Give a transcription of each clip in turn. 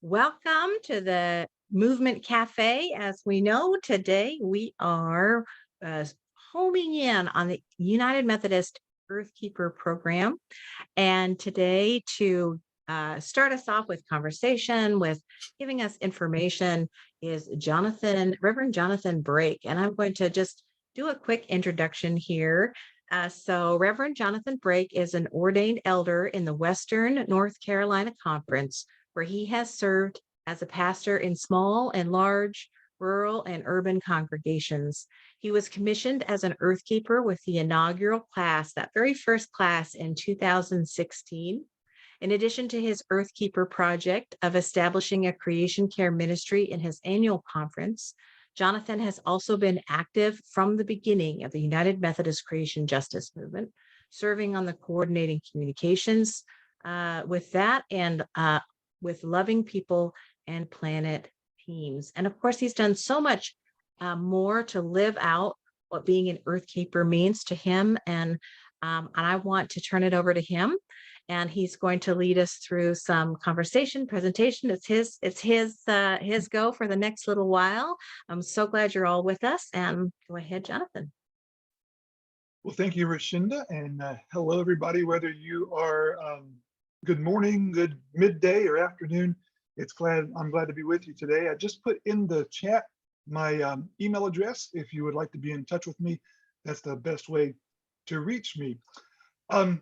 Welcome to the Movement Cafe. As we know, today we are uh, homing in on the United Methodist Earthkeeper program. And today, to start us off with conversation, with giving us information, is Reverend Jonathan Brake. And I'm going to just do a quick introduction here. Reverend Jonathan Brake is an ordained elder in the Western North Carolina Conference, where he has served as a pastor in small and large rural and urban congregations. He was commissioned as an earthkeeper with the inaugural class, that very first class in 2016. In addition to his Earthkeeper project of establishing a creation care ministry in his annual conference, Jonathan has also been active from the beginning of the United Methodist Creation Justice Movement, serving on the coordinating communications with that and with Loving People and Planet teams. And of course, he's done so much more to live out what being an Earthkeeper means to him. And I want to turn it over to him, and he's going to lead us through some presentation. It's his go for the next little while. I'm so glad you're all with us, and go ahead, Jonathan. Well, thank you, Rashinda, and hello, everybody, whether you are good morning, good midday, or afternoon. I'm glad to be with you today. I just put in the chat my email address. If you would like to be in touch with me, that's the best way to reach me. Um,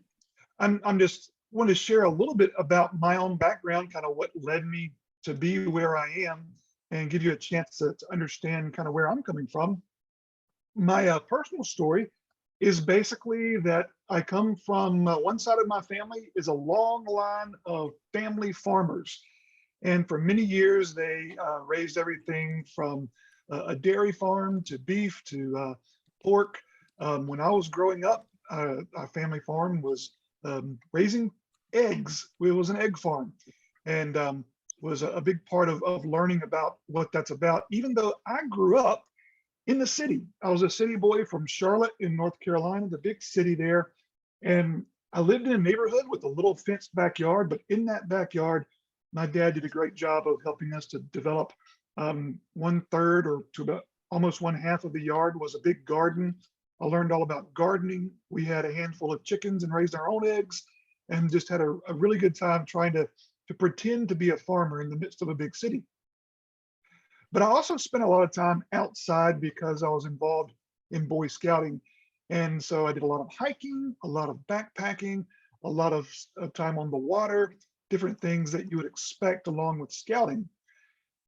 I'm just want to share a little bit about my own background, kind of what led me to be where I am, and give you a chance to understand kind of where I'm coming from. My personal story is basically that I come from one side of my family is a long line of family farmers. And for many years, they raised everything from a dairy farm to beef to pork. When I was growing up, our family farm was raising eggs. It was an egg farm, and was a big part of learning about what that's about. Even though I grew up in the city, I was a city boy from Charlotte in North Carolina, the big city there, and I lived in a neighborhood with a little fenced backyard. But in that backyard, my dad did a great job of helping us to develop 1/3 or to about almost 1/2 of the yard was a big garden. I learned all about gardening. We had a handful of chickens and raised our own eggs, and just had a really good time trying to pretend to be a farmer in the midst of a big city. But I also spent a lot of time outside because I was involved in Boy Scouting. And so I did a lot of hiking, a lot of backpacking, a lot of time on the water, different things that you would expect along with scouting.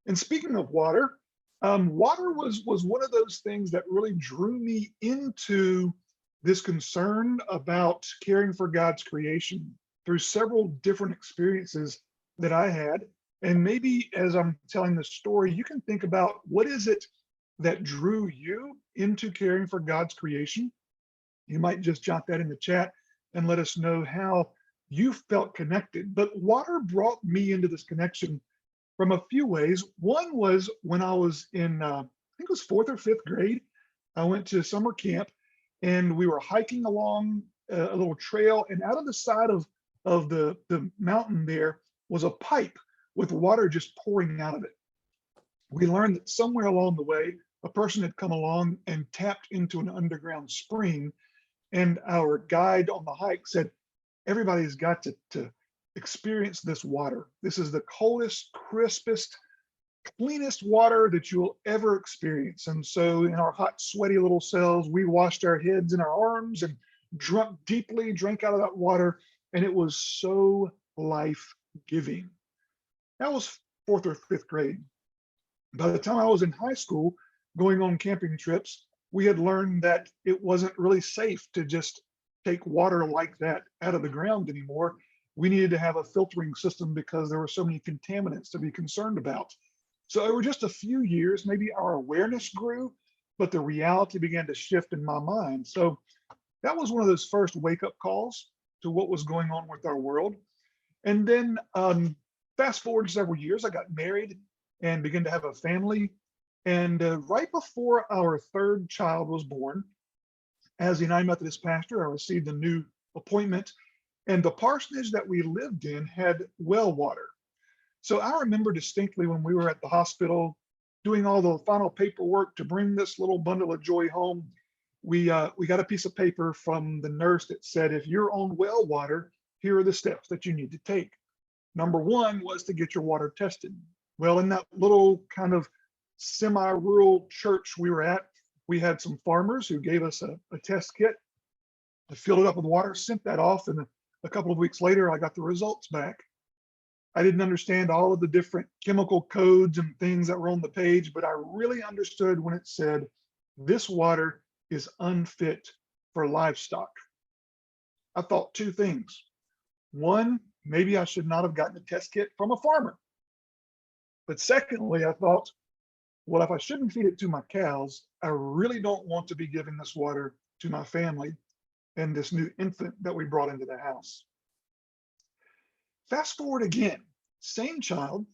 And speaking of water, water was one of those things that really drew me into this concern about caring for God's creation through several different experiences that I had. And maybe as I'm telling the story, you can think about what is it that drew you into caring for God's creation. You might just jot that in the chat and let us know how you felt connected. But water brought me into this connection from a few ways. One was when I was in, I think it was 4th or 5th grade. I went to summer camp and we were hiking along a little trail, and out of the side of the mountain there was a pipe with water just pouring out of it. We learned that somewhere along the way, a person had come along and tapped into an underground spring, and our guide on the hike said, everybody's got to experience this water. This is the coldest, crispest, cleanest water that you will ever experience. And so in our hot, sweaty little selves, we washed our heads and our arms and drank out of that water. And it was so life-giving. That was 4th or 5th grade. By the time I was in high school, going on camping trips, we had learned that it wasn't really safe to just take water like that out of the ground anymore. We needed to have a filtering system because there were so many contaminants to be concerned about. So over just a few years, maybe our awareness grew, but the reality began to shift in my mind. So that was one of those first wake-up calls to what was going on with our world. And then fast forward several years, I got married and began to have a family. And right before our third child was born, as a United Methodist pastor, I received a new appointment, and the parsonage that we lived in had well water. So I remember distinctly when we were at the hospital doing all the final paperwork to bring this little bundle of joy home. We got a piece of paper from the nurse that said, if you're on well water, here are the steps that you need to take. Number one was to get your water tested. Well, in that little kind of semi-rural church we were at, we had some farmers who gave us a test kit. I filled it up with water, sent that off, and a couple of weeks later, I got the results back. I didn't understand all of the different chemical codes and things that were on the page, but I really understood when it said, this water is unfit for livestock. I thought two things. One, maybe I should not have gotten a test kit from a farmer. But secondly, I thought, well, if I shouldn't feed it to my cows, I really don't want to be giving this water to my family and this new infant that we brought into the house. Fast forward again, same child,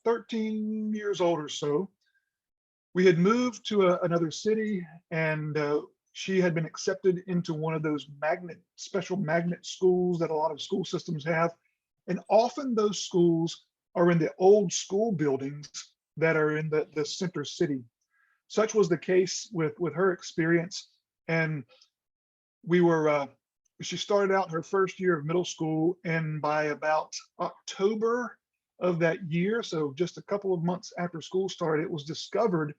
13 years old or so. We had moved to another city, and she had been accepted into one of those special magnet schools that a lot of school systems have. And often those schools are in the old school buildings that are in the center city. Such was the case with her experience. And she started out her first year of middle school, and by about October of that year, so just a couple of months after school started, it was discovered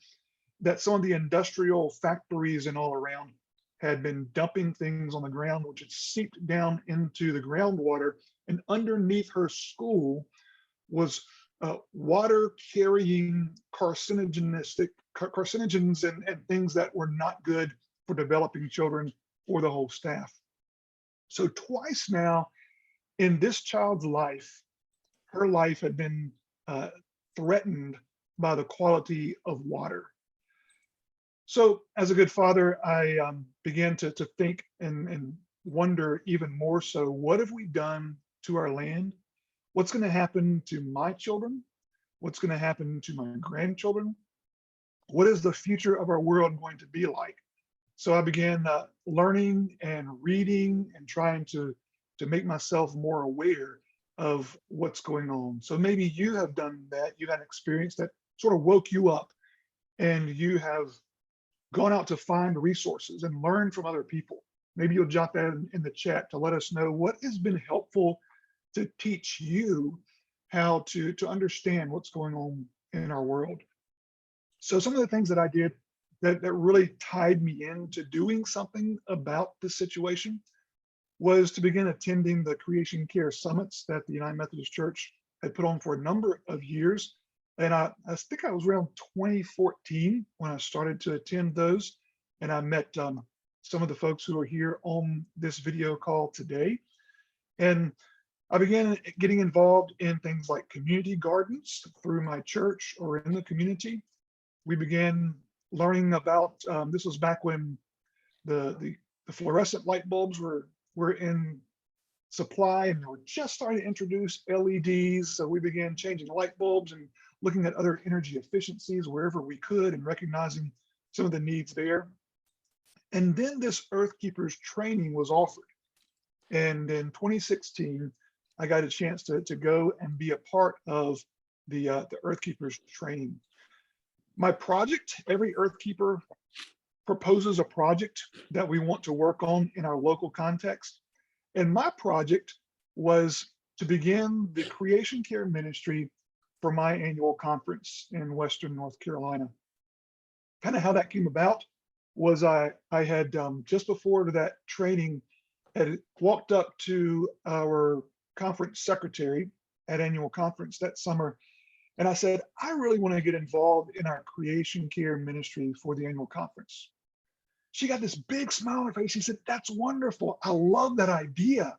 that some of the industrial factories and all around had been dumping things on the ground, which had seeped down into the groundwater. And underneath her school was water carrying carcinogens and things that were not good for developing children or the whole staff. So twice now in this child's life, her life had been threatened by the quality of water. So as a good father, I began to think and wonder even more so, what have we done to our land? What's going to happen to my children? What's going to happen to my grandchildren? What is the future of our world going to be like? So I began learning and reading and trying to make myself more aware of what's going on. So maybe you have done that. You had an experience that sort of woke you up, and you have gone out to find resources and learn from other people. Maybe you'll jot that in the chat to let us know what has been helpful to teach you how to understand what's going on in our world. So some of the things that I did that really tied me into doing something about the situation was to begin attending the Creation Care Summits that the United Methodist Church had put on for a number of years. And I think I was around 2014 when I started to attend those. And I met some of the folks who are here on this video call today. And I began getting involved in things like community gardens through my church or in the community. We began learning about, this was back when the fluorescent light bulbs were in supply, and they were just starting to introduce LEDs. So we began changing light bulbs and looking at other energy efficiencies wherever we could and recognizing some of the needs there. And then this Earth Keepers training was offered. And in 2016, I got a chance to go and be a part of the Earth Keepers training. My project, every Earth Keeper proposes a project that we want to work on in our local context. And my project was to begin the Creation Care Ministry for my annual conference in Western North Carolina. Kind of how that came about was I had just before that training had walked up to our conference secretary at annual conference that summer, and I said, I really want to get involved in our Creation Care Ministry for the annual conference. She got this big smile on her face. She said, that's wonderful. I love that idea.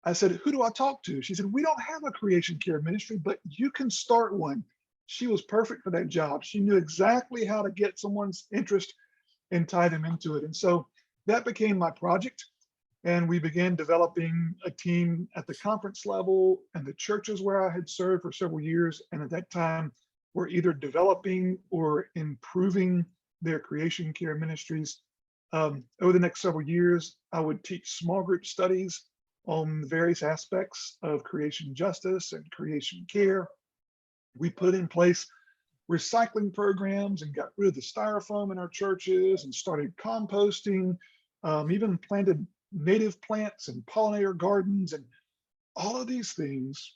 I said, who do I talk to? She said, we don't have a Creation Care Ministry, but you can start one. She was perfect for that job. She knew exactly how to get someone's interest and tie them into it. And so that became my project. And we began developing a team at the conference level and the churches where I had served for several years. And at that time, we're either developing or improving their Creation Care ministries. Over the next several years, I would teach small group studies on various aspects of creation justice and creation care. We put in place recycling programs and got rid of the styrofoam in our churches and started composting, even planted native plants and pollinator gardens and all of these things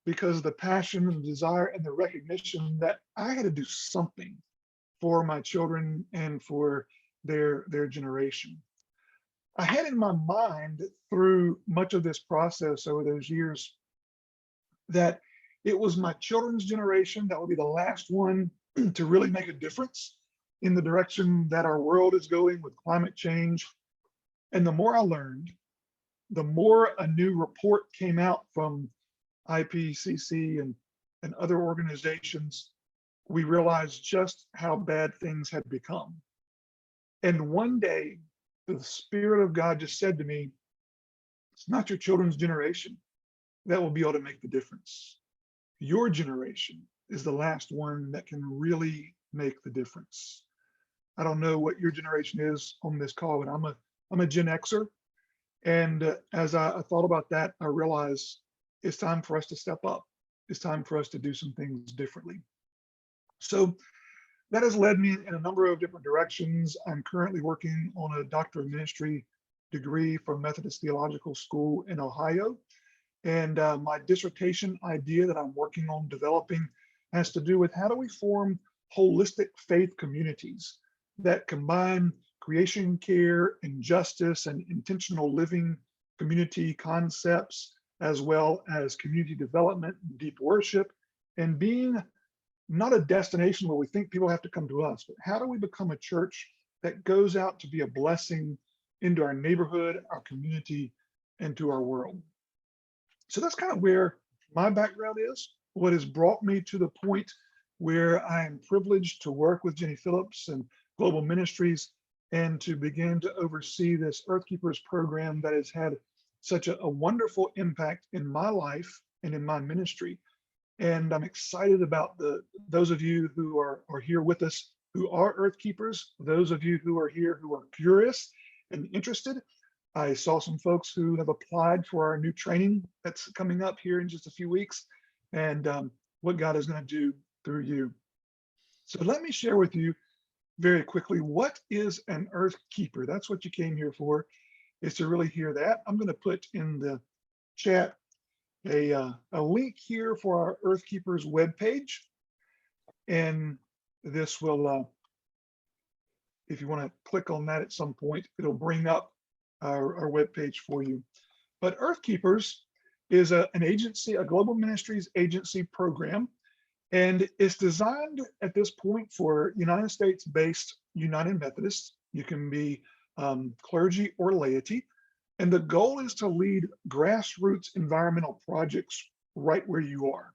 because of the passion and the desire and the recognition that I had to do something for my children and for their generation. I had in my mind through much of this process over those years that it was my children's generation that would be the last one to really make a difference in the direction that our world is going with climate change. And the more I learned, the more a new report came out from IPCC and other organizations, we realized just how bad things had become. And one day, the Spirit of God just said to me, it's not your children's generation that will be able to make the difference. Your generation is the last one that can really make the difference. I don't know what your generation is on this call, but I'm a Gen Xer. And as I thought about that, I realized it's time for us to step up. It's time for us to do some things differently. So that has led me in a number of different directions. I'm currently working on a Doctor of Ministry degree from Methodist Theological School in Ohio. And my dissertation idea that I'm working on developing has to do with how do we form holistic faith communities that combine creation care and justice and intentional living community concepts, as well as community development, deep worship, and being not a destination where we think people have to come to us, but how do we become a church that goes out to be a blessing into our neighborhood, our community, and to our world? So that's kind of where my background is, what has brought me to the point where I am privileged to work with Jenny Phillips and Global Ministries and to begin to oversee this Earth Keepers program that has had such a wonderful impact in my life and in my ministry. And I'm excited about those of you who are here with us who are Earth Keepers, those of you who are here who are curious and interested. I saw some folks who have applied for our new training that's coming up here in just a few weeks, and what God is going to do through you. So let me share with you very quickly, what is an Earth Keeper? That's what you came here for, is to really hear that. I'm going to put in the chat a link here for our Earth Keepers webpage, and this will, if you want to click on that at some point, it'll bring up our webpage for you. But Earth Keepers is an agency, a global ministries agency program, and it's designed at this point for United States-based United Methodists. You can be clergy or laity, and the goal is to lead grassroots environmental projects right where you are.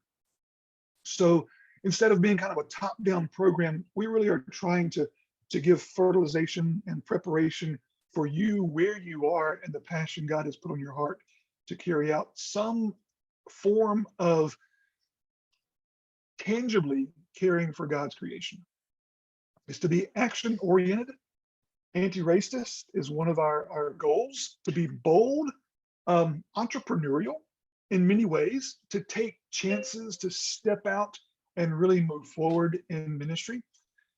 So instead of being kind of a top-down program, we really are trying to give fertilization and preparation for you where you are and the passion God has put on your heart to carry out some form of tangibly caring for God's creation. It's to be action-oriented. Anti-racist is one of our goals, to be bold, entrepreneurial in many ways, to take chances, to step out and really move forward in ministry.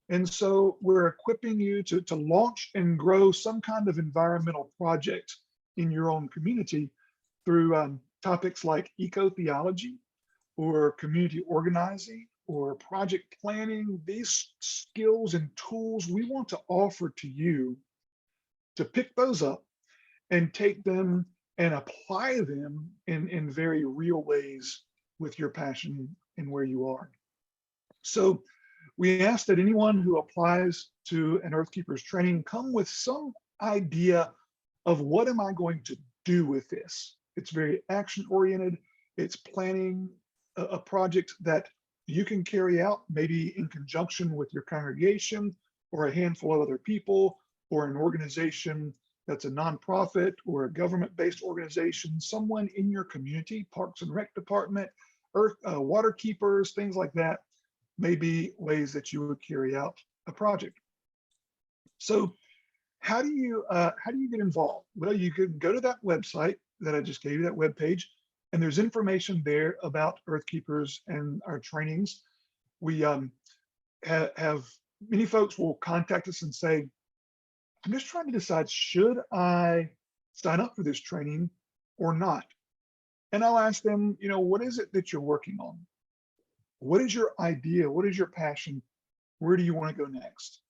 And so we're equipping you to launch and grow some kind of environmental project in your own community through topics like eco-theology or community organizing or project planning. These skills and tools we want to offer to you to pick those up and take them and apply them in very real ways with your passion and where you are. So we ask that anyone who applies to an Earth Keepers training come with some idea of what am I going to do with this. It's very action oriented. It's planning a project that you can carry out maybe in conjunction with your congregation or a handful of other people or an organization that's a nonprofit or a government-based organization, someone in your community, Parks and Rec Department, water keepers, things like that, may be ways that you would carry out a project. So how do you get involved? Well, you could go to that website that I just gave you, that webpage. And there's information there about Earth Keepers and our trainings. We have many folks will contact us and say, I'm just trying to decide, should I sign up for this training or not? And I'll ask them, what is it that you're working on? What is your idea? What is your passion? Where do you want to go next?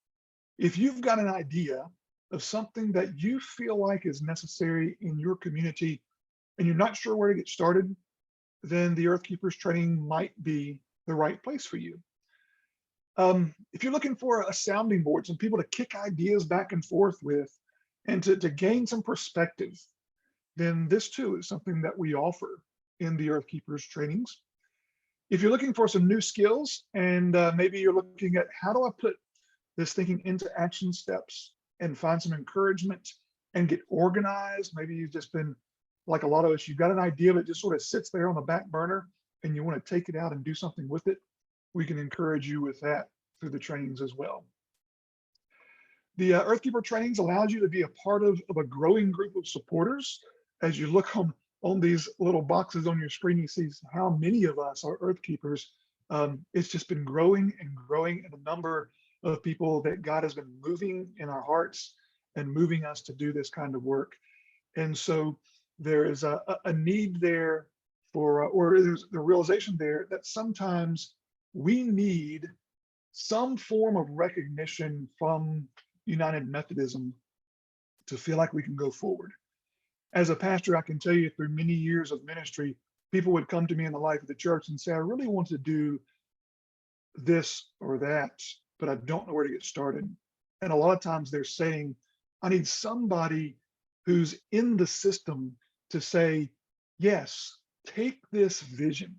If you've got an idea of something that you feel like is necessary in your community and you're not sure where to get started, then the Earth Keepers training might be the right place for you. If you're looking for a sounding board, some people to kick ideas back and forth with, and to gain some perspective, then this too is something that we offer in the Earth Keepers trainings. If you're looking for some new skills and maybe you're looking at how do I put this thinking into action steps and find some encouragement and get organized, maybe you've just been like a lot of us, you've got an idea that just sort of sits there on the back burner and you want to take it out and do something with it, we can encourage you with that through the trainings as well. The Earthkeeper trainings allows you to be a part of a growing group of supporters. As you look on these little boxes on your screen, you see how many of us are Earthkeepers. It's just been growing and growing in the number of people that God has been moving in our hearts and moving us to do this kind of work. And so there is a need there for, or there's the realization there that sometimes we need some form of recognition from United Methodism to feel like we can go forward. As a pastor, I can tell you through many years of ministry, people would come to me in the life of the church and say, I really want to do this or that, but I don't know where to get started. And a lot of times they're saying, I need somebody who's in the system to say, yes, take this vision,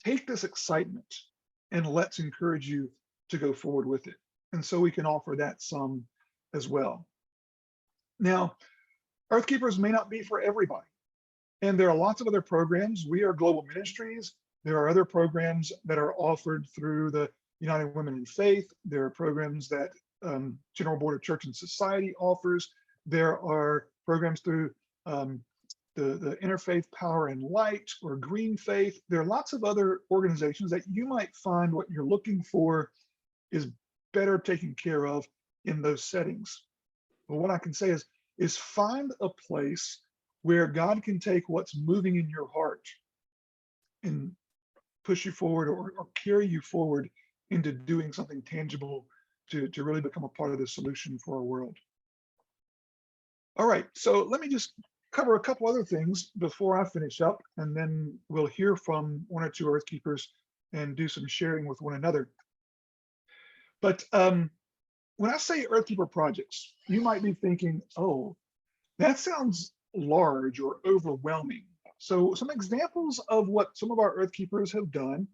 take this excitement, and let's encourage you to go forward with it. And so we can offer that some as well. Now, Earthkeepers may not be for everybody. And there are lots of other programs. We are Global Ministries. There are other programs that are offered through the United Women in Faith. There are programs that General Board of Church and Society offers. There are programs through the Interfaith Power and Light or Green Faith. There are lots of other organizations that you might find what you're looking for is better taken care of in those settings. But what I can say is find a place where God can take what's moving in your heart and push you forward or carry you forward into doing something tangible to really become a part of the solution for our world. All right, so let me just cover a couple other things before I finish up, and then we'll hear from one or two Earthkeepers and do some sharing with one another. But when I say Earthkeeper projects, you might be thinking, oh, that sounds large or overwhelming. So some examples of what some of our Earthkeepers have done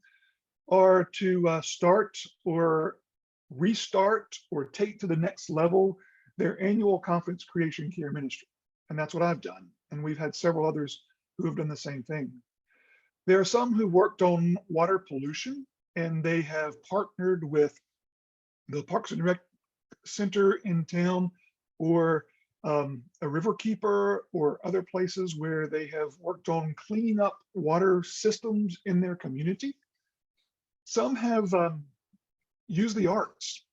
are to start or restart or take to the next level their annual conference Creation Care Ministry. And that's what I've done. And we've had several others who have done the same thing. There are some who worked on water pollution, and they have partnered with the Parks and Rec Center in town or a river keeper or other places where they have worked on cleaning up water systems in their community. Some have used the arts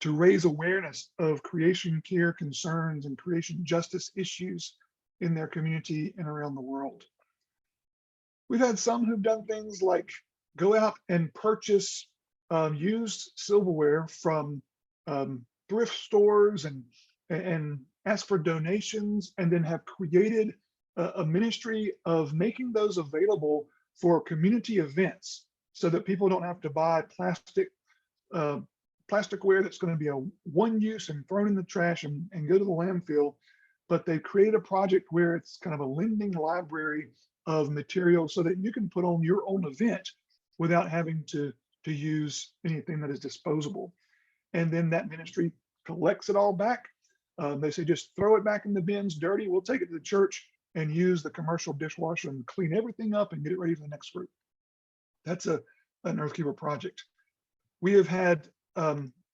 to raise awareness of creation care concerns and creation justice issues in their community and around the world. We've had some who've done things like go out and purchase used silverware from thrift stores and ask for donations, and then have created a ministry of making those available for community events so that people don't have to buy plasticware that's going to be a one use and thrown in the trash and go to the landfill. But they've created a project where it's kind of a lending library of material so that you can put on your own event without having to use anything that is disposable. And then that ministry collects it all back. They say, just throw it back in the bins dirty. We'll take it to the church and use the commercial dishwasher and clean everything up and get it ready for the next group. That's an Earthkeeper project. We have had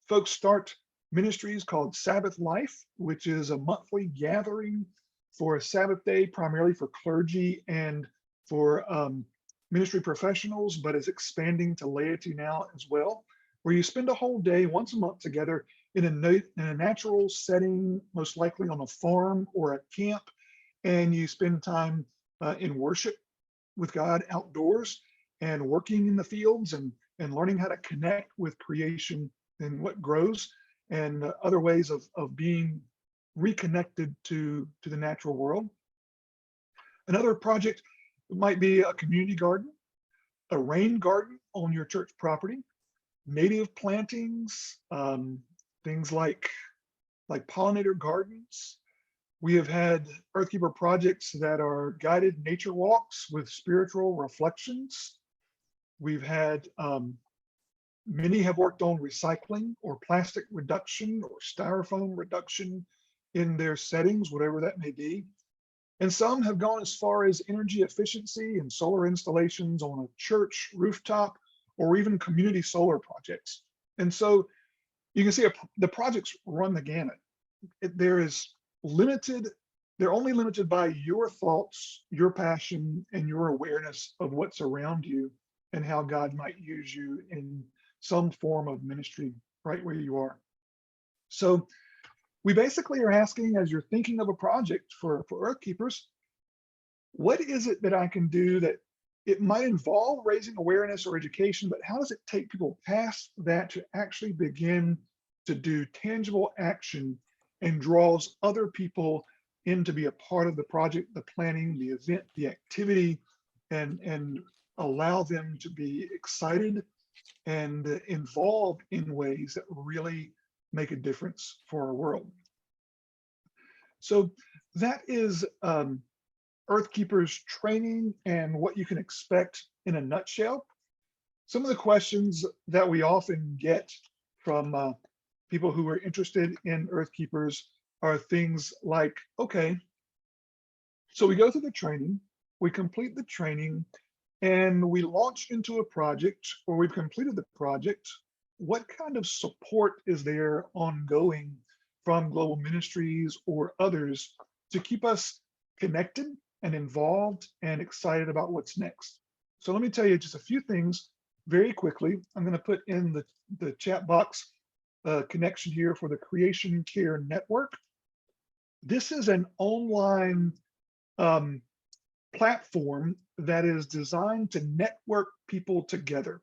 folks start ministries called Sabbath Life, which is a monthly gathering for a Sabbath day, primarily for clergy and for ministry professionals, but is expanding to laity now as well, where you spend a whole day once a month together in a natural setting, most likely on a farm or a camp, and you spend time in worship with God outdoors and working in the fields and learning how to connect with creation and what grows and other ways of being reconnected to the natural world. Another project might be a community garden, a rain garden on your church property, native plantings, things like pollinator gardens. We have had Earthkeeper projects that are guided nature walks with spiritual reflections. We've had many have worked on recycling or plastic reduction or styrofoam reduction in their settings, whatever that may be. And some have gone as far as energy efficiency and solar installations on a church rooftop or even community solar projects. And so you can see the projects run the gamut. There is limited, they're only limited by your thoughts, your passion, and your awareness of what's around you and how God might use you in some form of ministry right where you are. So we basically are asking, as you're thinking of a project for Earthkeepers, what is it that I can do that it might involve raising awareness or education, but how does it take people past that to actually begin to do tangible action and draws other people in to be a part of the project, the planning, the event, the activity, and allow them to be excited and involved in ways that really make a difference for our world. So that is Earthkeepers training and what you can expect in a nutshell. Some of the questions that we often get from people who are interested in Earthkeepers are things like, okay, so we go through the training, we complete the training, and we launch into a project or we've completed the project. What kind of support is there ongoing from Global Ministries or others to keep us connected and involved and excited about what's next? So let me tell you just a few things very quickly. I'm going to put in the chat box connection here for the Creation Care Network. This is an online platform that is designed to network people together.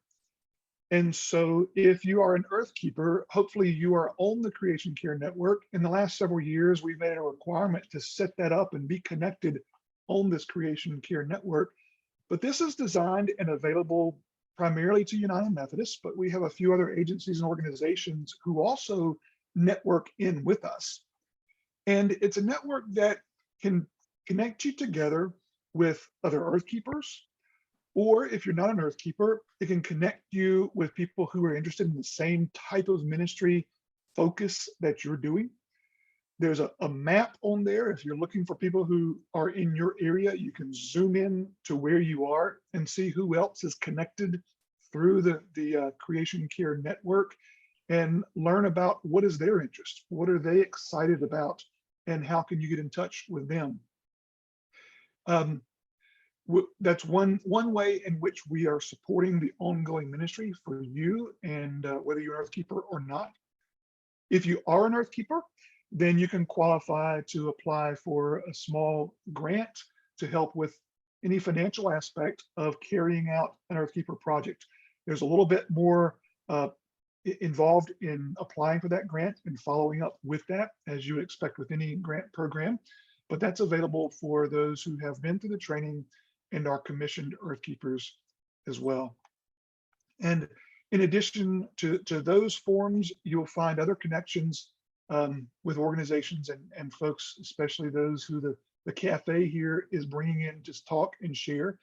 And so if you are an Earthkeeper, hopefully you are on the Creation Care Network. In the last several years, we've made it a requirement to set that up and be connected on this Creation Care Network. But this is designed and available primarily to United Methodists, but we have a few other agencies and organizations who also network in with us. And it's a network that can connect you together with other Earthkeepers, or if you're not an Earthkeeper, it can connect you with people who are interested in the same type of ministry focus that you're doing. There's a map on there. If you're looking for people who are in your area, you can zoom in to where you are and see who else is connected through the Creation Care Network and learn about what is their interest, what are they excited about, and how can you get in touch with them. That's one way in which we are supporting the ongoing ministry for you, and whether you're an Earthkeeper or not. If you are an Earthkeeper, then you can qualify to apply for a small grant to help with any financial aspect of carrying out an Earthkeeper project. There's a little bit more involved in applying for that grant and following up with that, as you would expect with any grant program, but that's available for those who have been through the training and are commissioned Earthkeepers as well. And in addition to those forms, you'll find other connections with organizations and folks, especially those who the cafe here is bringing in to talk and share.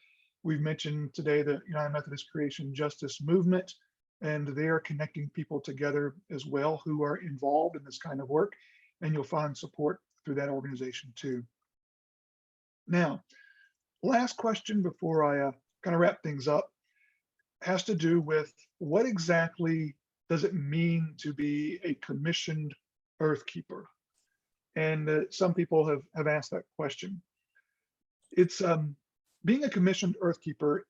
We've mentioned today the United Methodist Creation Justice Movement, and they are connecting people together as well who are involved in this kind of work, and you'll find support through that organization too. Now, last question before I kind of wrap things up has to do with what exactly does it mean to be a commissioned Earthkeeper? And some people have asked that question. It's being a commissioned Earthkeeper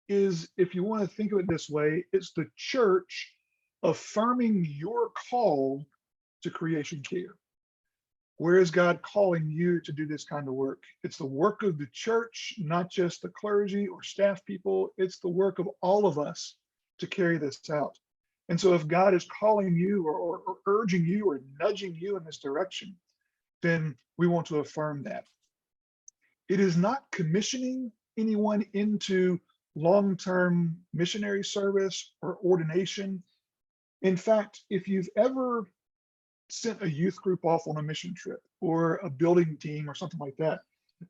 is, if you want to think of it this way, it's the church affirming your call to creation care. Where is God calling you to do this kind of work? It's the work of the church, not just the clergy or staff people. It's the work of all of us to carry this out. And so if God is calling you or urging you or nudging you in this direction, then we want to affirm that. It is not commissioning anyone into long-term missionary service or ordination. In fact, if you've ever sent a youth group off on a mission trip or a building team or something like that,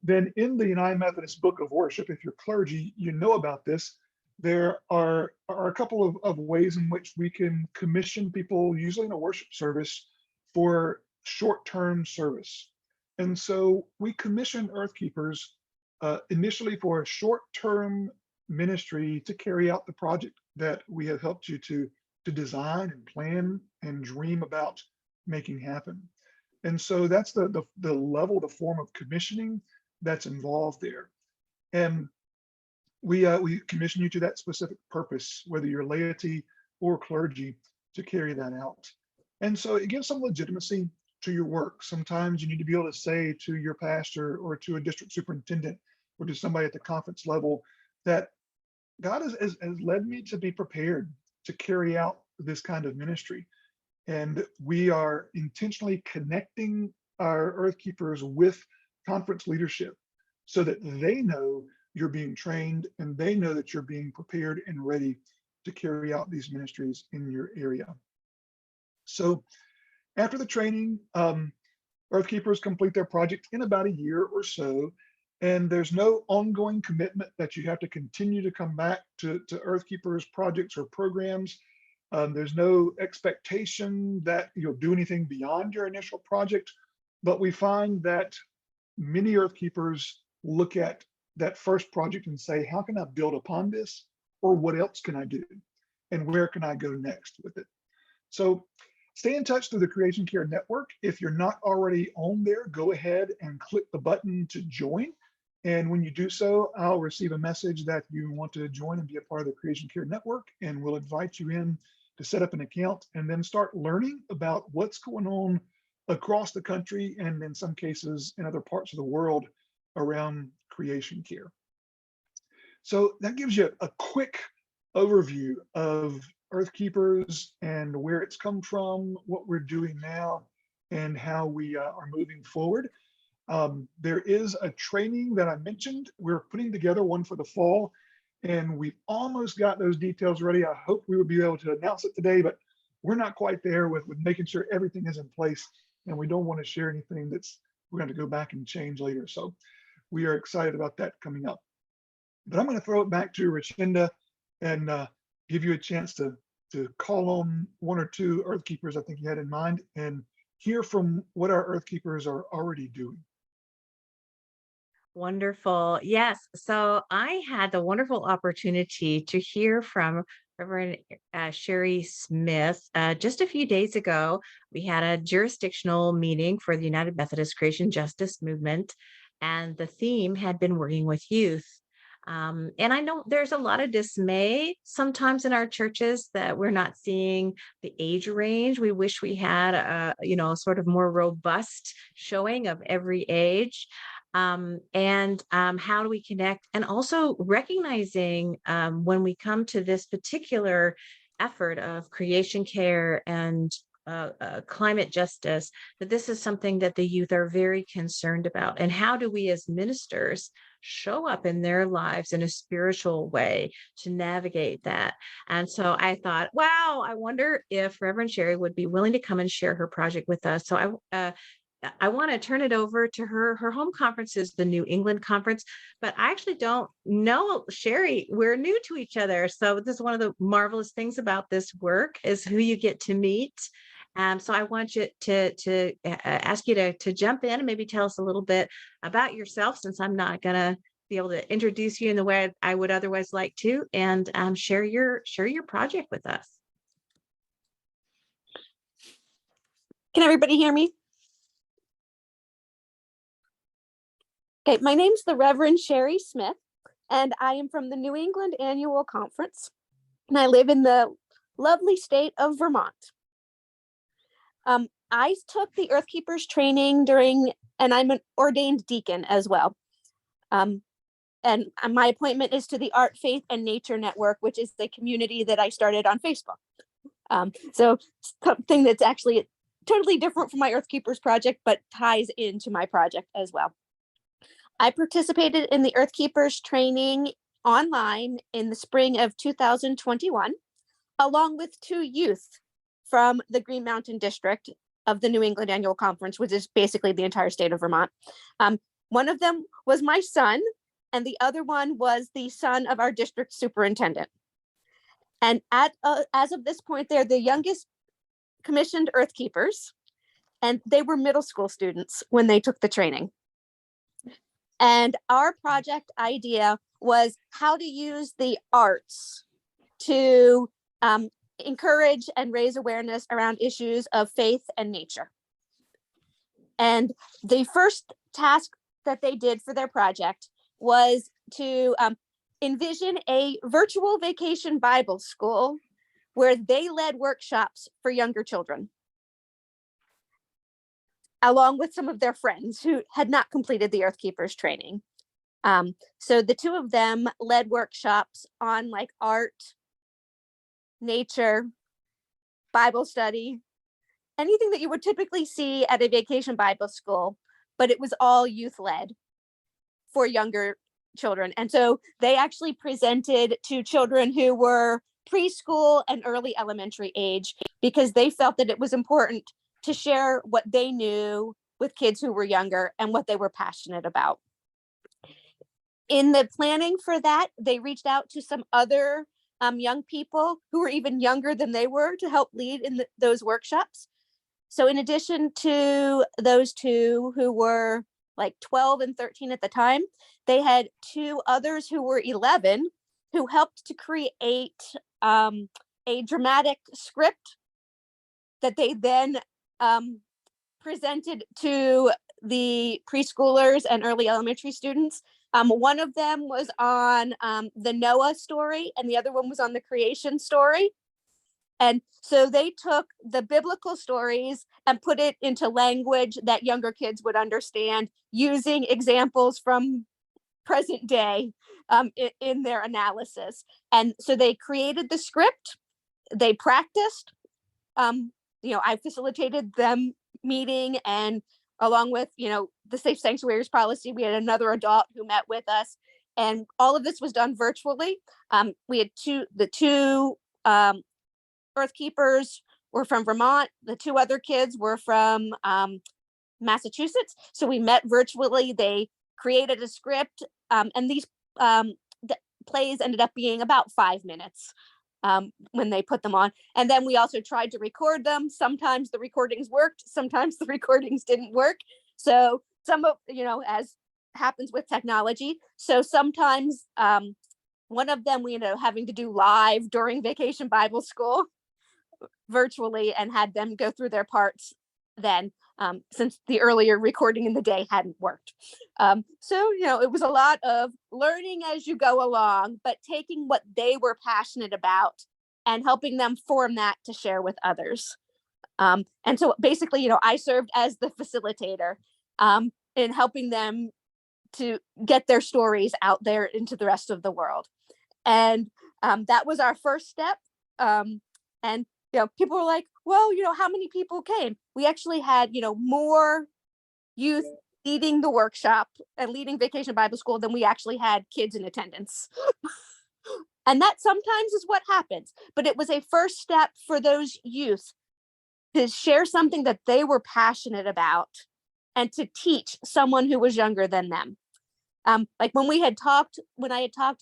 then in the United Methodist Book of Worship, if you're clergy, you know about this. There are a couple of ways in which we can commission people, usually in a worship service, for short-term service. And so we commission Earthkeepers initially for a short-term ministry to carry out the project that we have helped you to design and plan and dream about making happen. And so that's the level, the form of commissioning that's involved there. And we commission you to that specific purpose, whether you're laity or clergy, to carry that out. And so it gives some legitimacy to your work. Sometimes you need to be able to say to your pastor or to a district superintendent or to somebody at the conference level that God has led me to be prepared to carry out this kind of ministry. And we are intentionally connecting our Earthkeepers with conference leadership so that they know you're being trained and they know that you're being prepared and ready to carry out these ministries in your area. So after the training, Earthkeepers complete their project in about a year or so, and there's no ongoing commitment that you have to continue to come back to Earthkeepers projects or programs. There's no expectation that you'll do anything beyond your initial project, but we find that many Earthkeepers look at that first project and say, how can I build upon this? Or what else can I do? And where can I go next with it? So stay in touch through the Creation Care Network. If you're not already on there, go ahead and click the button to join. And when you do so, I'll receive a message that you want to join and be a part of the Creation Care Network, and we'll invite you in to set up an account and then start learning about what's going on across the country and in some cases in other parts of the world around creation care. So that gives you a quick overview of Earthkeepers and where it's come from, what we're doing now, and how we are moving forward. There is a training that I mentioned. We're putting together one for the fall, and we've almost got those details ready. I hope we would be able to announce it today, but we're not quite there with making sure everything is in place, and we don't want to share anything that's we're going to go back and change later. So we are excited about that coming up. But I'm going to throw it back to Rashinda and give you a chance to call on one or two Earthkeepers I think you had in mind and hear from what our Earthkeepers are already doing. Wonderful. Yes. So I had the wonderful opportunity to hear from Reverend Sherry Smith just a few days ago. We had a jurisdictional meeting for the United Methodist Creation Justice Movement, and the theme had been working with youth. And I know there's a lot of dismay sometimes in our churches that we're not seeing the age range. We wish we had sort of more robust showing of every age. How do we connect? And also recognizing when we come to this particular effort of creation care and climate justice, that this is something that the youth are very concerned about. And how do we as ministers show up in their lives in a spiritual way to navigate that? And so I thought, wow, I wonder if Reverend Sherry would be willing to come and share her project with us. So I want to turn it over to her. Her home conference is the New England Conference, but I actually don't know Sherry. We're new to each other. So this is one of the marvelous things about this work is who you get to meet. So I want you to ask you to jump in and maybe tell us a little bit about yourself, since I'm not going to be able to introduce you in the way I would otherwise like to, and share your project with us. Can everybody hear me? Okay, my name's the Reverend Sherry Smith. and I am from the New England Annual Conference, and I live in the lovely state of Vermont. I took the Earth Keepers training and I'm an ordained deacon as well. And my appointment is to the Art, Faith, and Nature Network, which is the community that I started on Facebook. So something that's actually totally different from my Earth Keepers project, but ties into my project as well. I participated in the Earth Keepers training online in the spring of 2021, along with 2 youth from the Green Mountain District of the New England Annual Conference, which is basically the entire state of Vermont. One of them was my son, and the other one was the son of our district superintendent. And as of this point, they're the youngest commissioned Earth Keepers, and they were middle school students when they took the training. And our project idea was how to use the arts to encourage and raise awareness around issues of faith and nature. And the first task that they did for their project was to envision a virtual vacation Bible school where they led workshops for younger children, along with some of their friends who had not completed the Earth Keepers training. So the 2 of them led workshops on like art, nature, Bible study, anything that you would typically see at a vacation Bible school, but it was all youth led for younger children. And so they actually presented to children who were preschool and early elementary age, because they felt that it was important to share what they knew with kids who were younger and what they were passionate about. In the planning for that, they reached out to some other young people who were even younger than they were to help lead in those workshops. So in addition to those 2 who were like 12 and 13 at the time, they had 2 others who were 11 who helped to create a dramatic script that they then presented to the preschoolers and early elementary students. One of them was on the Noah story, and the other one was on the creation story. And so they took the biblical stories and put it into language that younger kids would understand, using examples from present day in their analysis. And so they created the script, they practiced. I facilitated them meeting, and along with, the Safe Sanctuaries policy, we had another adult who met with us, and all of this was done virtually. We had the two Earth Keepers were from Vermont. The 2 other kids were from Massachusetts. So we met virtually. They created a script, and these plays ended up being about 5 minutes when they put them on. And then we also tried to record them. Sometimes the recordings worked, sometimes the recordings didn't work. So some of, as happens with technology. So sometimes one of them we ended up having to do live during Vacation Bible School virtually, and had them go through their parts then, since the earlier recording in the day hadn't worked. So, it was a lot of learning as you go along, but taking what they were passionate about and helping them form that to share with others. And so basically, I served as the facilitator in helping them to get their stories out there into the rest of the world. And that was our first step. And people were like, well, how many people came? We actually had, more youth leading the workshop and leading Vacation Bible School than we actually had kids in attendance. And that sometimes is what happens. But it was a first step for those youth to share something that they were passionate about and to teach someone who was younger than them. Like when I had talked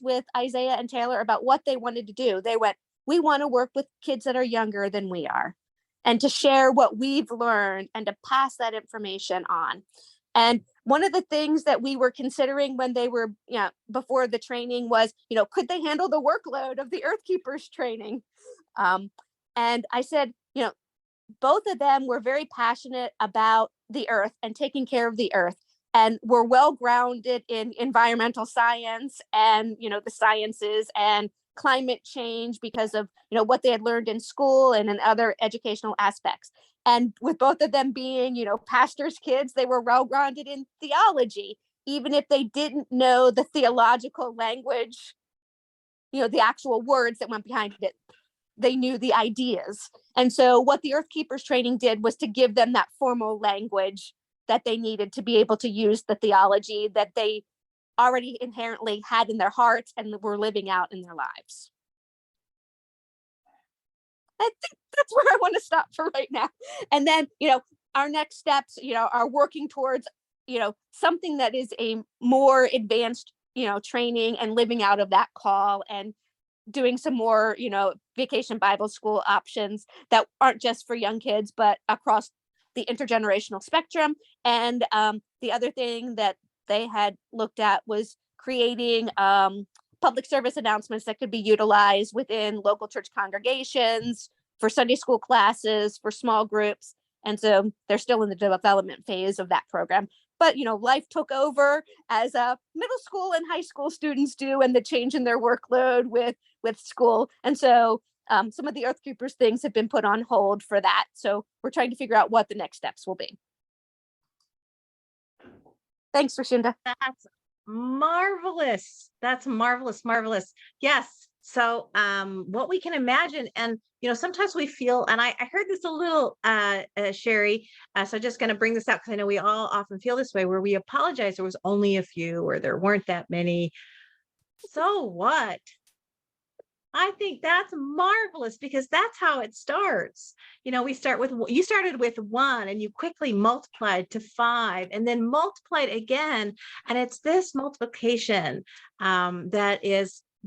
with Isaiah and Taylor about what they wanted to do, they went, we want to work with kids that are younger than we are, and to share what we've learned and to pass that information on. And one of the things that we were considering when they were, before the training was, could they handle the workload of the Earth Keepers training? And I said, both of them were very passionate about the earth and taking care of the earth. and were well grounded in environmental science and, the sciences and climate change because of, what they had learned in school and in other educational aspects. And with both of them being, pastors' kids, they were well grounded in theology, even if they didn't know the theological language, the actual words that went behind it. They knew the ideas. And so what the Earth Keepers training did was to give them that formal language that they needed to be able to use the theology that they already inherently had in their hearts and were living out in their lives. I think that's where I want to stop for right now. And then, our next steps, are working towards, something that is a more advanced, training and living out of that call, and doing some more, vacation Bible school options that aren't just for young kids, but across the intergenerational spectrum. And the other thing that they had looked at was creating public service announcements that could be utilized within local church congregations, for Sunday school classes, for small groups. And so they're still in the development phase of that program. But, life took over as middle school and high school students do, and the change in their workload with school. And so some of the Earth Keepers things have been put on hold for that. So we're trying to figure out what the next steps will be. Thanks, Rashinda. That's marvelous. That's marvelous, marvelous. Yes. So what we can imagine, and sometimes we feel, and I heard this a little, Sherry, so just going to bring this out because I know we all often feel this way, where we apologize there was only a few or there weren't that many. So what? I think that's marvelous, because that's how it starts. We start with, you started with 1 and you quickly multiplied to 5 and then multiplied again. And it's this multiplication that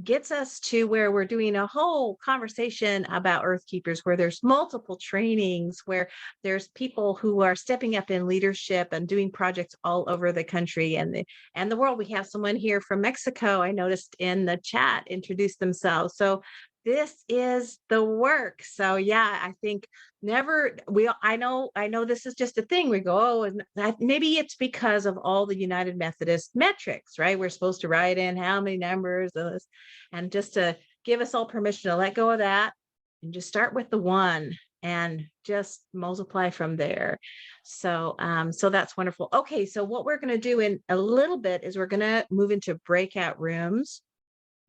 gets us to where we're doing a whole conversation about Earth Keepers, where there's multiple trainings, where there's people who are stepping up in leadership and doing projects all over the country and the world. We have someone here from Mexico, I noticed in the chat, introduce themselves. So this is the work. So yeah, I think I know this is just a thing. We go, oh, and maybe it's because of all the United Methodist metrics, right? We're supposed to write in how many numbers, and just to give us all permission to let go of that and just start with the 1 and just multiply from there. So that's wonderful. Okay, so what we're going to do in a little bit is we're going to move into breakout rooms.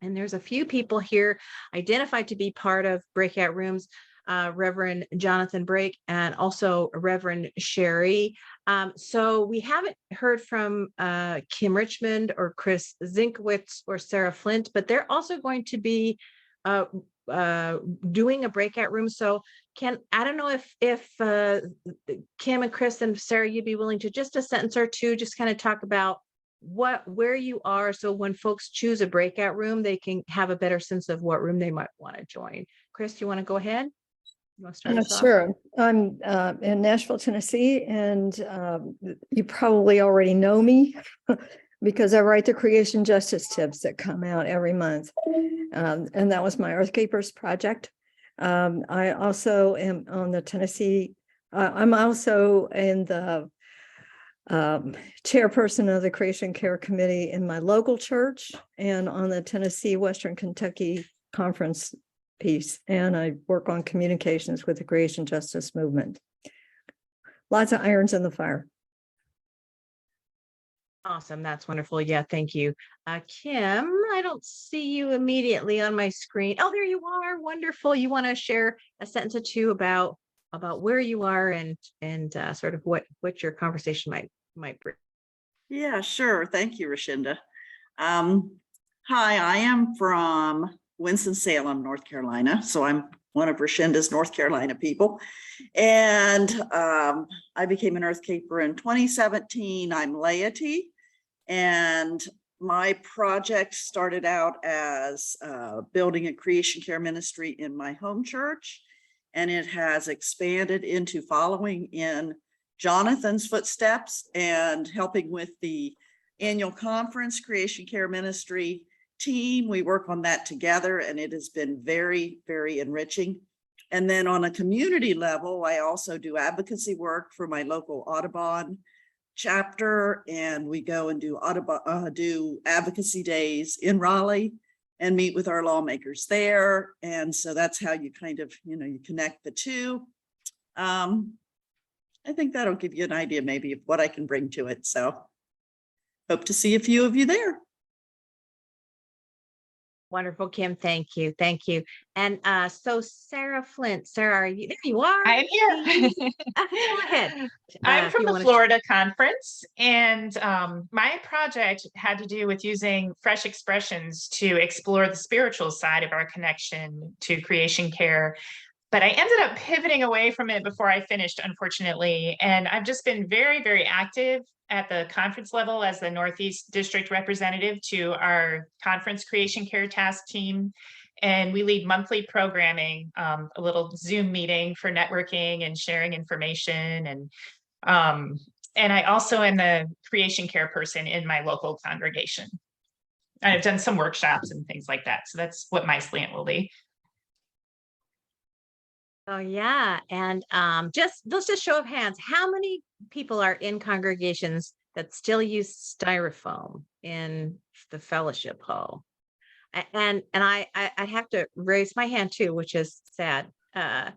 And there's a few people here identified to be part of breakout rooms, Reverend Jonathan Brake and also Reverend Sherry. So we haven't heard from Kim Richmond or Chris Zinkowitz or Sarah Flint, but they're also going to be doing a breakout room. So I don't know if Kim and Chris and Sarah, you'd be willing to just a sentence or two, just kind of talk about where you are, so when folks choose a breakout room, they can have a better sense of what room they might want to join. Chris, do you want to go ahead? You want to start us off? Sure. I'm in Nashville, Tennessee, and you probably already know me because I write the creation justice tips that come out every month, and that was my Earth Keepers project. I also am on the Tennessee. I'm also in the chairperson of the Creation Care Committee in my local church and on the Tennessee Western Kentucky Conference piece. And I work on communications with the Creation Justice Movement. Lots of irons in the fire. Awesome. That's wonderful. Yeah, thank you. Kim, I don't see you immediately on my screen. Oh, there you are. Wonderful. You want to share a sentence or two about where you are and sort of what your conversation might bring. Yeah, sure. Thank you, Rashinda. Hi, I am from Winston-Salem, North Carolina. So I'm one of Rashinda's North Carolina people. And I became an Earth Keeper in 2017. I'm laity. And my project started out as building a creation care ministry in my home church. And it has expanded into following in Jonathan's footsteps and helping with the annual conference Creation Care Ministry team. We work on that together, and it has been very, very enriching. And then on a community level, I also do advocacy work for my local Audubon chapter, and we go and do advocacy days in Raleigh and meet with our lawmakers there. And so that's how you kind of, you connect the two. I think that'll give you an idea maybe of what I can bring to it. So hope to see a few of you there. Wonderful, Kim. Thank you. Thank you. And so Sarah Flint, Sarah, are you there? You are. I'm here. Go ahead. I'm If from you the wanna- Florida conference, and my project had to do with using fresh expressions to explore the spiritual side of our connection to creation care. But I ended up pivoting away from it before I finished, unfortunately. And I've just been very, very active at the conference level as the Northeast District representative to our conference creation care task team. And we lead monthly programming, a little Zoom meeting for networking and sharing information. And I also am the creation care person in my local congregation. And I've done some workshops and things like that. So that's what my slant will be. Oh, yeah. And let's just show of hands. How many people are in congregations that still use styrofoam in the fellowship hall? And I have to raise my hand too, which is sad. Right.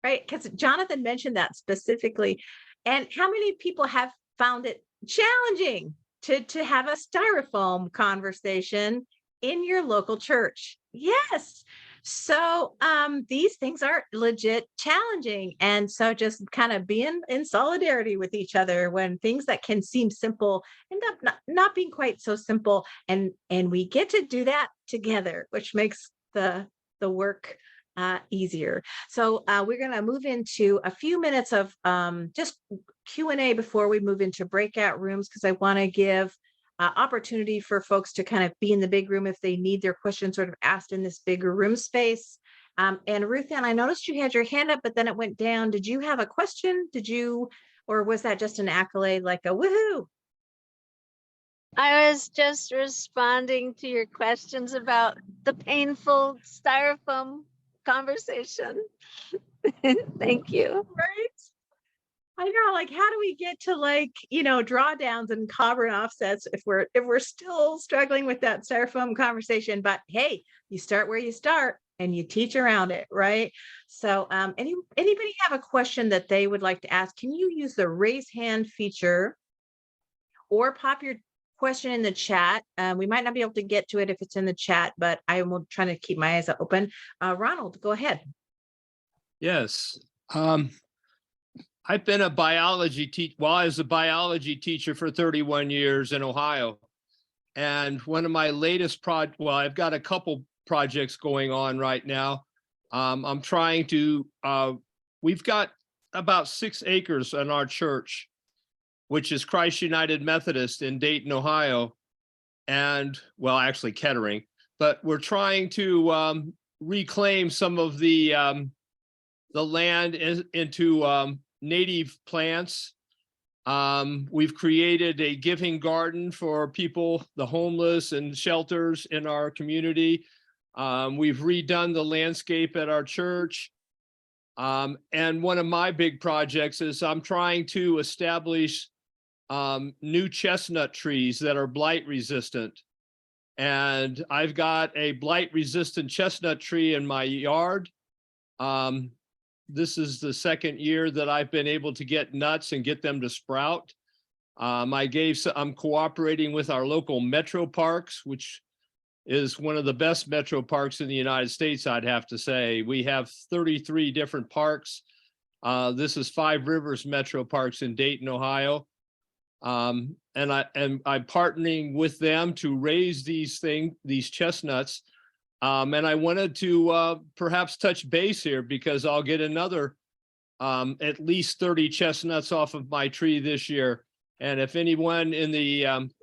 Because Jonathan mentioned that specifically. And how many people have found it challenging to have a styrofoam conversation in your local church? Yes. So these things are legit challenging. And so just kind of being in solidarity with each other when things that can seem simple end up not being quite so simple. And we get to do that together, which makes the work easier. So we're going to move into a few minutes of just Q&A before we move into breakout rooms, because I want to give opportunity for folks to kind of be in the big room if they need their questions sort of asked in this bigger room space. And Ruth Ann, I noticed you had your hand up, but then it went down. Did you have a question? Or was that just an accolade, like a woohoo? I was just responding to your questions about the painful styrofoam conversation. Thank you. Right? I know, like, how do we get to drawdowns and carbon offsets if we're still struggling with that styrofoam conversation? But hey, you start where you start and you teach around it, right? So anybody have a question that they would like to ask? Can you use the raise hand feature or pop your question in the chat? We might not be able to get to it if it's in the chat, but I will try to keep my eyes open. Ronald, go ahead. Yes. I've been a biology teacher. Well, I was a biology teacher for 31 years in Ohio. And one of my latest I've got a couple projects going on right now. I'm trying to, we've got about 6 acres in our church, which is Christ United Methodist in Dayton, Ohio. And actually Kettering, but we're trying to reclaim some of the land into native plants. We've created a giving garden for people, the homeless and shelters in our community. We've redone the landscape at our church. And one of my big projects is I'm trying to establish new chestnut trees that are blight resistant. And I've got a blight resistant chestnut tree in my yard. This is the second year that I've been able to get nuts and get them to sprout. I'm cooperating with our local metro parks, which is one of the best metro parks in the United States, I'd have to say. We have 33 different parks. This is Five Rivers Metro Parks in Dayton, Ohio. And I'm partnering with them to raise these chestnuts. And I wanted to perhaps touch base here because I'll get another at least 30 chestnuts off of my tree this year. And if anyone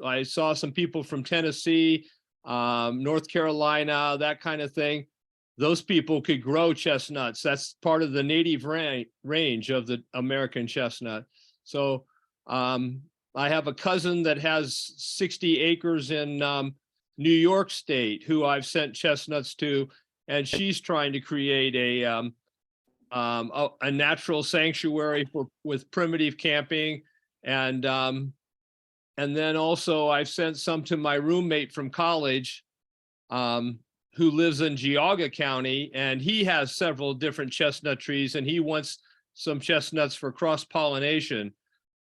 I saw some people from Tennessee, North Carolina, that kind of thing, those people could grow chestnuts. That's part of the native range of the American chestnut. So I have a cousin that has 60 acres in New York State who I've sent chestnuts to, and she's trying to create a natural sanctuary with primitive camping And then also I've sent some to my roommate from college, who lives in Geauga County, and he has several different chestnut trees, and he wants some chestnuts for cross-pollination.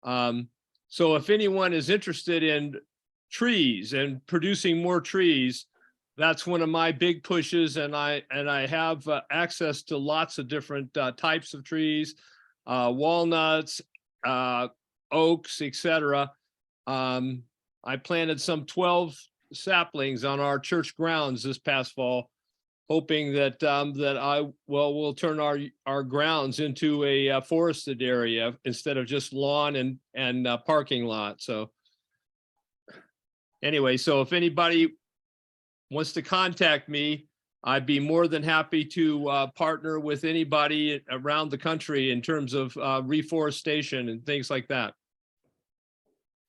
So if anyone is interested in trees and producing more trees, that's one of my big pushes. And I have access to lots of different types of trees, walnuts, oaks, etc. I planted some 12 saplings on our church grounds this past fall, hoping that we'll turn our grounds into a forested area instead of just lawn and parking lot. So anyway, so if anybody wants to contact me, I'd be more than happy to partner with anybody around the country in terms of reforestation and things like that.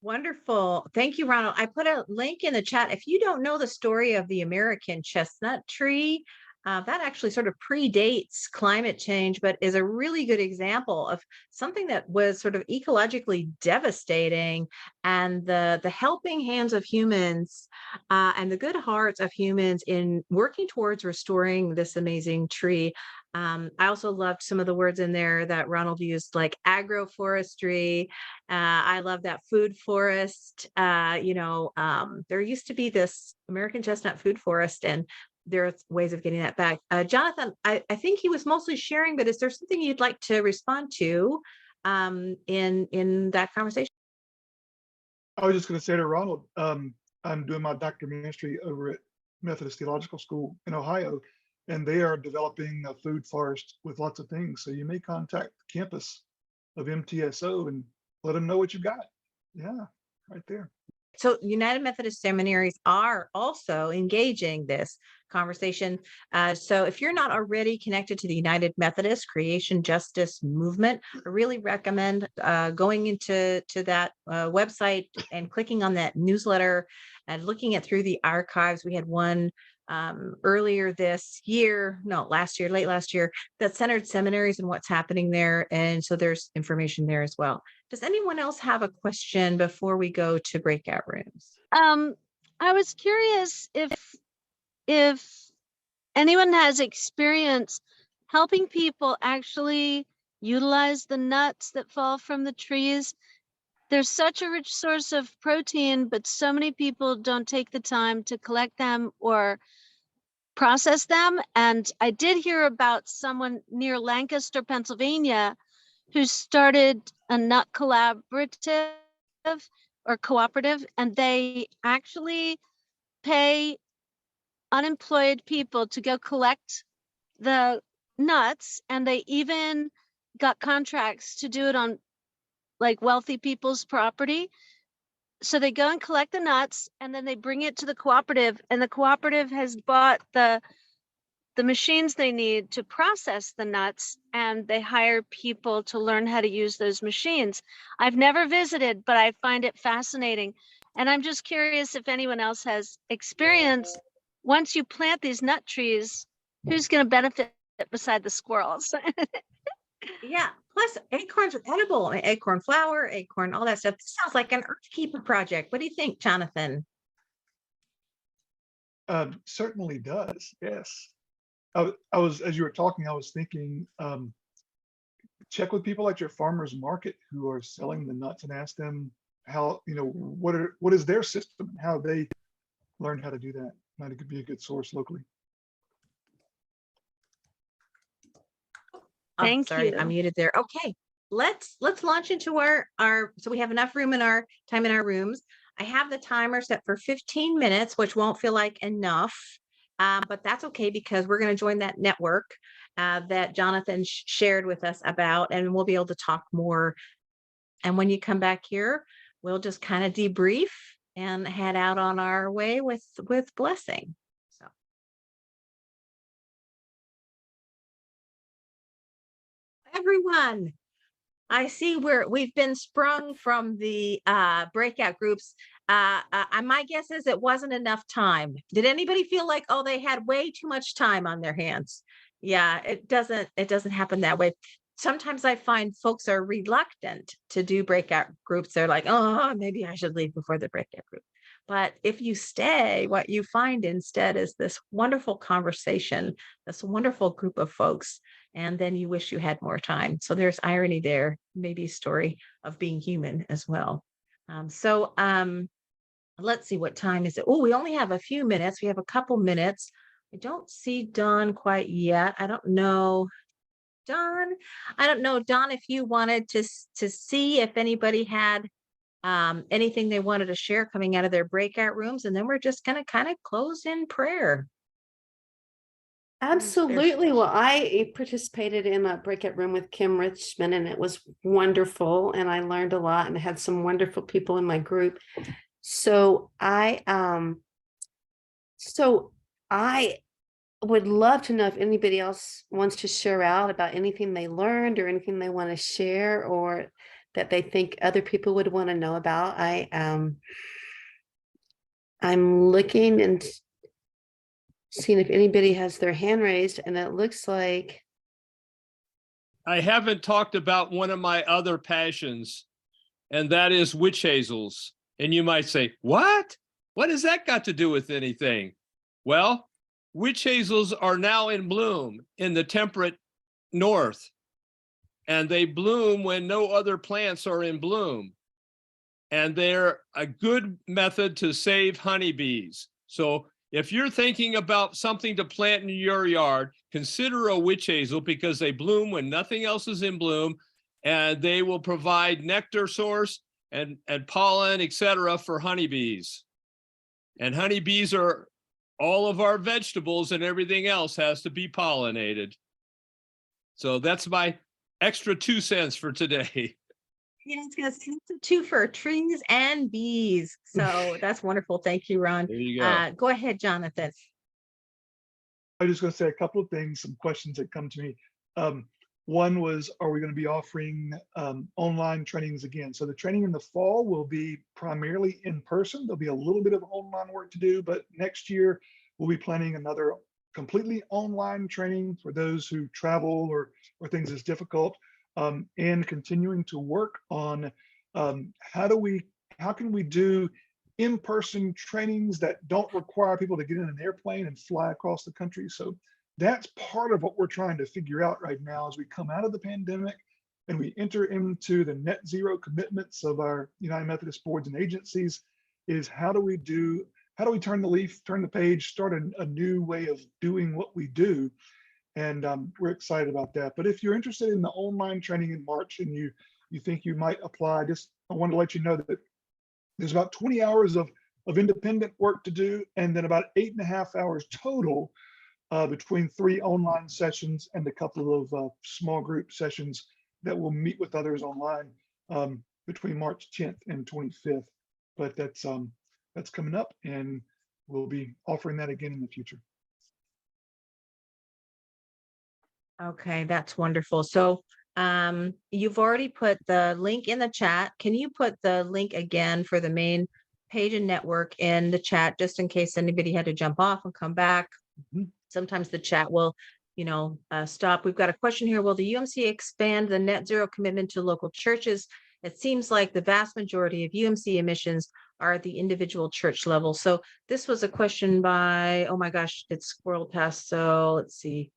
Wonderful. Thank you, Ronald. I put a link in the chat. If you don't know the story of the American chestnut tree, that actually sort of predates climate change, but is a really good example of something that was sort of ecologically devastating, and the helping hands of humans and the good hearts of humans in working towards restoring this amazing tree. I also loved some of the words in there that Ronald used, like agroforestry. I love that food forest. There used to be this American chestnut food forest, and there's ways of getting that back. Jonathan, I think he was mostly sharing, but is there something you'd like to respond to in that conversation? I was just going to say to Ronald, I'm doing my doctor of ministry over at Methodist Theological School in Ohio, and they are developing a food forest with lots of things. So you may contact the campus of MTSO and let them know what you got. Yeah, right there. So United Methodist Seminaries are also engaging this conversation. So if you're not already connected to the United Methodist Creation Justice Movement, I really recommend going into that website and clicking on that newsletter and looking at through the archives. We had one earlier this year, no, late last year, that centered seminaries and what's happening there. And so there's information there as well. Does anyone else have a question before we go to breakout rooms? I was curious if anyone has experience helping people actually utilize the nuts that fall from the trees. There's such a rich source of protein, but so many people don't take the time to collect them or process them. And I did hear about someone near Lancaster, Pennsylvania, who started a nut collaborative or cooperative, and they actually pay unemployed people to go collect the nuts, and they even got contracts to do it on like wealthy people's property. So they go and collect the nuts, and then they bring it to the cooperative, and the cooperative has bought the machines they need to process the nuts, and they hire people to learn how to use those machines. I've never visited, but I find it fascinating. And I'm just curious if anyone else has experience. Once you plant these nut trees, who's going to benefit beside the squirrels? Yeah, plus acorns are edible. Acorn flour, acorn, all that stuff. This sounds like an Earthkeeper project. What do you think, Jonathan? Certainly does, yes. I was, as you were talking, I was thinking, check with people at your farmer's market who are selling the nuts and ask them how, what is their system and how they learned how to do that. Might could be a good source locally. Thank Sorry, you. I'm muted there. Okay, let's launch into our, so we have enough room in our time in our rooms. I have the timer set for 15 minutes, which won't feel like enough. But that's okay, because we're going to join that network that Jonathan shared with us about, and we'll be able to talk more. And when you come back here, we'll just kind of debrief and head out on our way with blessing. So. Everyone, I see we've been sprung from the breakout groups. My guess is it wasn't enough time. Did anybody feel like, oh, they had way too much time on their hands? Yeah, it doesn't happen that way. sometimes I find folks are reluctant to do breakout groups. They're like, oh, maybe I should leave before the breakout group. But if you stay, what you find instead is this wonderful conversation, this wonderful group of folks, and then you wish you had more time. So there's irony there, maybe a story of being human as well. Let's see, what time is it? Oh, we only have a few minutes. We have a couple minutes. I don't see Dawn quite yet. I don't know. Don, if you wanted to see if anybody had anything they wanted to share coming out of their breakout rooms, and then we're just going to kind of close in prayer. Absolutely. Well, I participated in a breakout room with Kim Richmond, and it was wonderful. And I learned a lot and had some wonderful people in my group. So I would love to know if anybody else wants to share out about anything they learned or anything they want to share or that they think other people would want to know about. I'm looking and seeing if anybody has their hand raised, and it looks like I haven't talked about one of my other passions, and that is witch hazels. And you might say, what? What has that got to do with anything? Well, witch hazels are now in bloom in the temperate north, and they bloom when no other plants are in bloom. And they're a good method to save honeybees. So if you're thinking about something to plant in your yard, consider a witch hazel, because they bloom when nothing else is in bloom, and they will provide nectar source and pollen, etc., for honeybees. And honeybees are all of our vegetables, and everything else has to be pollinated. So that's my extra 2 cents for today. Yes, yes, it's a two for trees and bees. So that's wonderful. Thank you, Ron. There you go. Go ahead, Jonathan. I was just going to say a couple of things, some questions that come to me. One was, are we going to be offering online trainings again? So the training in the fall will be primarily in person. There'll be a little bit of online work to do, but next year we'll be planning another completely online training for those who travel or things is difficult, and continuing to work on how can we do in-person trainings that don't require people to get in an airplane and fly across the country. So that's part of what we're trying to figure out right now as we come out of the pandemic and we enter into the net zero commitments of our United Methodist boards and agencies, is how do we turn the leaf, turn the page, start a new way of doing what we do. And we're excited about that. But if you're interested in the online training in March and you think you might apply, I want to let you know that there's about 20 hours of independent work to do, and then about 8.5 hours total between 3 online sessions and a couple of small group sessions that will meet with others online between March 10th and 25th. But that's coming up, and we'll be offering that again in the future. Okay, that's wonderful. So you've already put the link in the chat. Can you put the link again for the main page and network in the chat, just in case anybody had to jump off and come back? Mm-hmm. Sometimes the chat will, stop. We've got a question here. Will the UMC expand the net zero commitment to local churches? It seems like the vast majority of UMC emissions are at the individual church level. So this was a question by, oh my gosh, it's squirreled past. So let's see.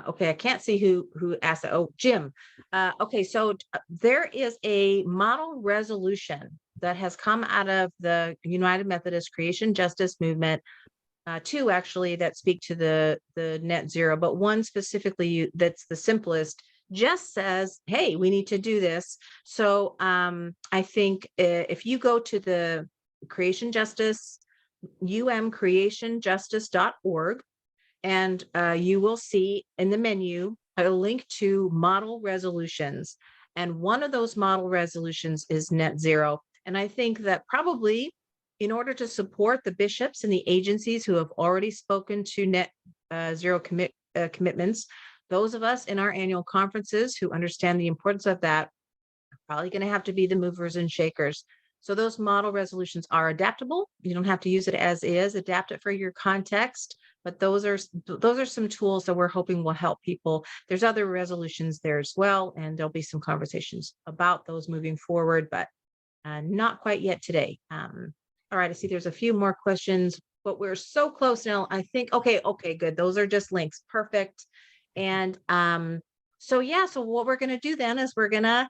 Okay, I can't see who asked that. Oh, Jim. Okay, so there is a model resolution that has come out of the United Methodist Creation Justice Movement, 2 actually that speak to the net zero, but one specifically that's the simplest, just says, hey, we need to do this. So I think if you go to the Creation Justice, umcreationjustice.org, and you will see in the menu a link to model resolutions. And one of those model resolutions is net zero. And I think that probably in order to support the bishops and the agencies who have already spoken to net zero commitments, those of us in our annual conferences who understand the importance of that are probably going to have to be the movers and shakers. So those model resolutions are adaptable. You don't have to use it as is, adapt it for your context. but those are some tools that we're hoping will help people. There's other resolutions there as well, and there'll be some conversations about those moving forward, but not quite yet today. All right, I see there's a few more questions, but we're so close now. I think, okay, good. Those are just links. Perfect. And so yeah, so what we're going to do then is we're going to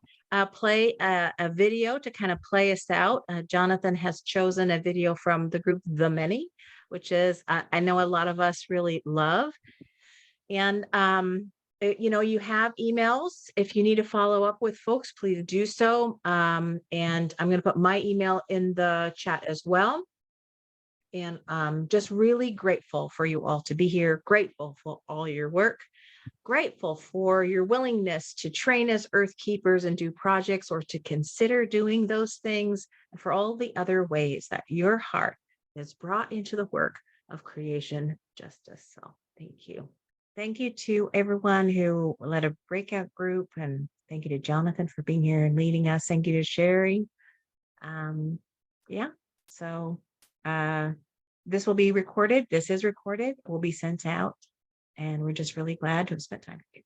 play a video to kind of play us out. Jonathan has chosen a video from the group The Many, which is, I know a lot of us really love. And you have emails. If you need to follow up with folks, please do so. And I'm going to put my email in the chat as well. And just really grateful for you all to be here. Grateful for all your work. Grateful for your willingness to train as Earth Keepers and do projects or to consider doing those things, and for all the other ways that your heart is brought into the work of creation justice. So thank you. Thank you to everyone who led a breakout group, and thank you to Jonathan for being here and leading us. Thank you to Sherry. So this will be recorded. This is recorded, will be sent out, and we're just really glad to have spent time together.